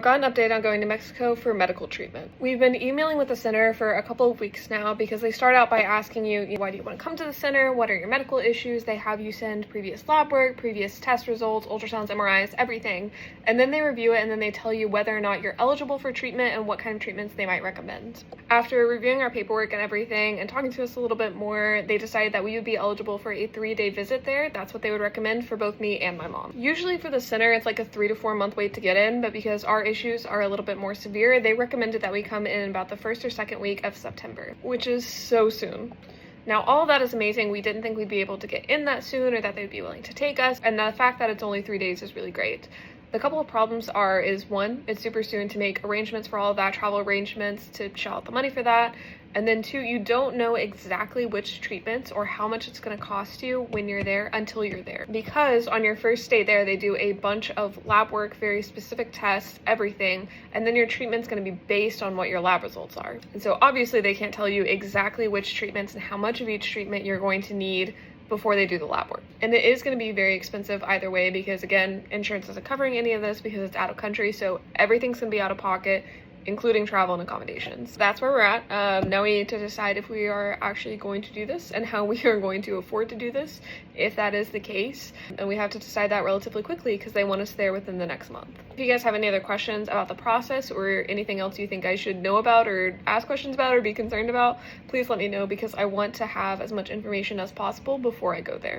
I got an update on going to Mexico for medical treatment. We've been emailing with the center for a couple of weeks now because they start out by asking you, why do you want to come to the center? What are your medical issues? They have you send previous lab work, previous test results, ultrasounds, MRIs, everything. And then they review it and then they tell you whether or not you're eligible for treatment and what kind of treatments they might recommend. After reviewing our paperwork and everything and talking to us a little bit more, they decided that we would be eligible for a 3-day visit there. That's what they would recommend for both me and my mom. Usually for the center, it's like a 3 to 4 month wait to get in, but because our issues are a little bit more severe, they recommended that we come in about the 1st or 2nd week of September, which is so soon. Now, all of that is amazing. We didn't think we'd be able to get in that soon or that they'd be willing to take us, and the fact that it's only 3 days is really great. The couple of problems is one, it's super soon to make arrangements for all of that, travel arrangements, to shell out the money for that. And then 2, you don't know exactly which treatments or how much it's going to cost you when you're there until you're there. Because on your first day there, they do a bunch of lab work, very specific tests, everything, and then your treatment's going to be based on what your lab results are. And so obviously they can't tell you exactly which treatments and how much of each treatment you're going to need before they do the lab work. And it is going to be very expensive either way because, again, insurance isn't covering any of this because it's out of country, so everything's going to be out of pocket, including travel and accommodations. That's where we're at. Now we need to decide if we are actually going to do this and how we are going to afford to do this, if that is the case. And we have to decide that relatively quickly because they want us there within the next month. If you guys have any other questions about the process or anything else you think I should know about or ask questions about or be concerned about, please let me know because I want to have as much information as possible before I go there.